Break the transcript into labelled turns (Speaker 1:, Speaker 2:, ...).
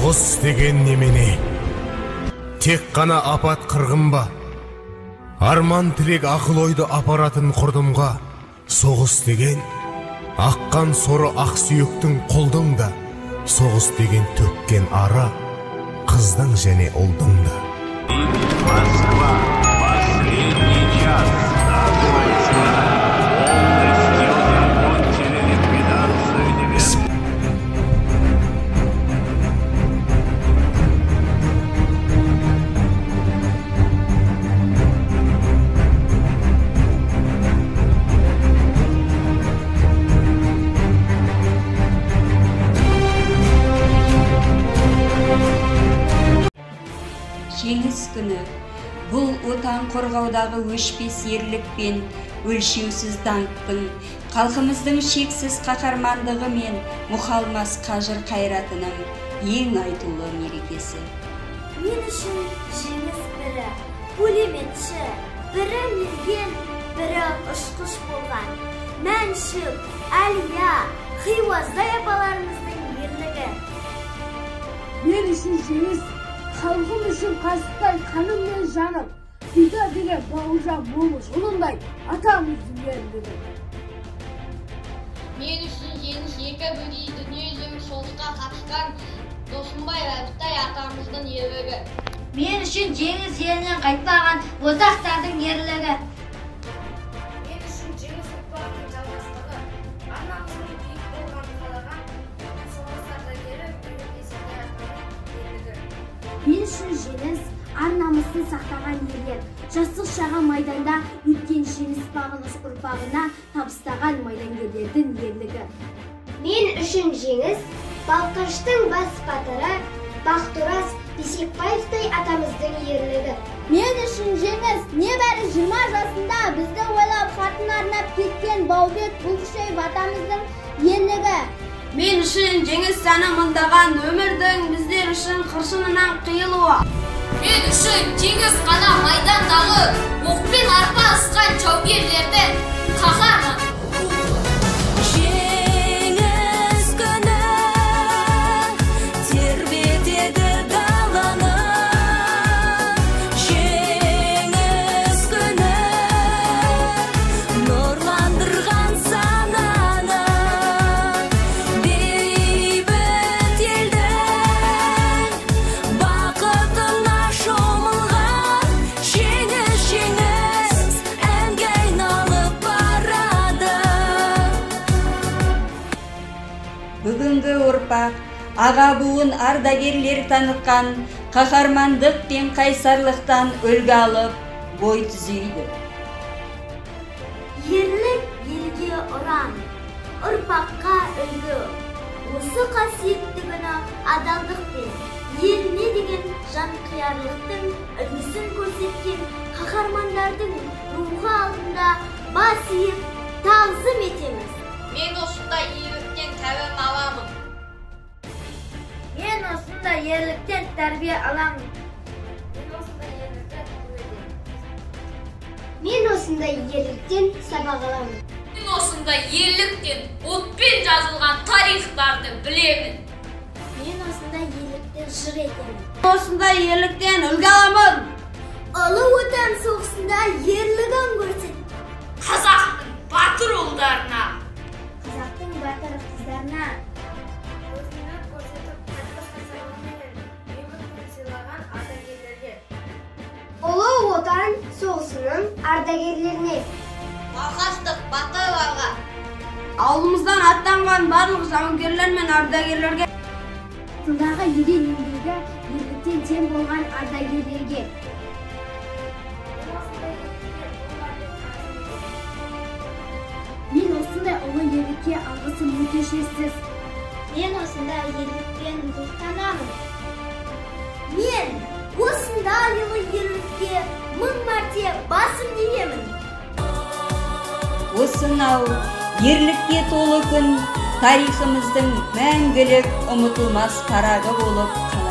Speaker 1: Соғыс деген немене? Тек қана апат қырғын ба? Арман тілек ақыл ойды апаратын құрдымға. Соғыс деген аққан соры ақ сүйектің құлдың да. Соғыс деген төккен ара қыздың және ұлдың да.
Speaker 2: Москва, последний час. Полностью закончили ликвидацию невест.
Speaker 3: Жеңіс күні бұл отан қорғаудағы өшпес ерлік пен өлшеусіз даңқтың, халқымыздың шексіз қаһармандығы мен мұхалмас қажыр қайратының ең айтулы мерекесі.
Speaker 4: Мен үшін жеңіс бірі пулеметші, бірі мерген, бірі ұшқыш болған. Мәншүк, Әлия, Хиуаздай апаларымыздың ерлігі.
Speaker 5: Мен үшін жеңіс халқым үшін қасықтай қаныммен жанып, Бида деген бауыржан болмыш ұлындай атамыздың ерлігі.
Speaker 6: Мен үшін жеңіс екі бірдей дүниежүзілік соғысқа қатысқан Досымбай Рабитай атамыздың ерлігі.
Speaker 7: Мен үшін жеңіс елінен қайтпаған озақтардың ерлігі.
Speaker 6: Мен үшін жеңіс ұрпағының жалғастығы, арнамыздың биік болғанын қалаған соғыс ардагері мерекесінде атаның ерлігі.
Speaker 4: Мен үшін жеңіс арнамызды сақтаған ерлер, жастық шағы майданда өткен жеңіс бағын ұрпағына табыстаған майдангерлердің ерлігі.
Speaker 8: Мен үшін жеңіс Балқаштың бас батыры Бақтурас Бейсекбаевтай атамыздың ерлігі.
Speaker 4: Мен үшін жеңіс небәрі 20 жасында бізді ойлап хатын арнап кеткен Баубек Бұлшев атамыздың ерлігі.
Speaker 3: Мен үшін жеңіс саны мыңдаған өмірдің біздер үшін қыршынынан қиылуы.
Speaker 6: Мен үшін жеңіс қана майдандағы оқпен арпалысқан жаугерлердің қаһарман.
Speaker 9: Жеңіс күні тербетеді даланы. Жеңіс күні нұрландырған сананы. Бейбіт елдің бақытына шомылған. Жеңіс әнге айналып барады.
Speaker 3: Бүгінгі ұрпақ аға буын ардагерлер танытқан қаһармандық пен қайсарлықтан үлгі алып бой түзейді.
Speaker 4: Ерлік елге ұран, ұрпаққа үлгі. Осы қасиетті күні адалдық пен еліне деген жанқиярлықтың үлгісін көрсеткен қаһармандардың рухы алдында бас иіп тағзым етеміз.
Speaker 6: Мен осындай ерліктен тәлім аламын.
Speaker 7: Мен осындай ерліктен тәрбие аламын.
Speaker 8: Мен осындай ерліктен сабақ аламын.
Speaker 6: Мен осындай ерліктен отпен жазылған тарихтарды білемін.
Speaker 4: Мен осындай ерліктен жыр етемін.
Speaker 3: Осындай ерліктен үлгі аламын.
Speaker 4: Ұлы Отан соғысында ерлігін көрсет.
Speaker 6: Қазақтың батыр ұлдарына,
Speaker 4: Қазақтың батыр қыздарына
Speaker 6: өзіндік көрсетіп қайтпас қайсарлығымен бейбіт сыйлаған ардагерлерге,
Speaker 8: Ұлы Отан соғысының ардагерлеріне,
Speaker 6: Балқаштық батырларға,
Speaker 3: Ауылымыздан аттанған барлық жауынгерлер мен ардагерлерге,
Speaker 4: тылдағы ерен еңбегі ерліктен тең болған ардагерлерге. Мен осындай ұлы ерлікке алғысым өте шексіз.
Speaker 8: мен осындай ерлікпен рухтанамын.
Speaker 4: Мен осындай ұлы ерлікке 1000 мәрте басым иемін.
Speaker 3: осынау ерлікке толы күн тарихымыздың мәңгілік ұмытылмас парағы болып қалады.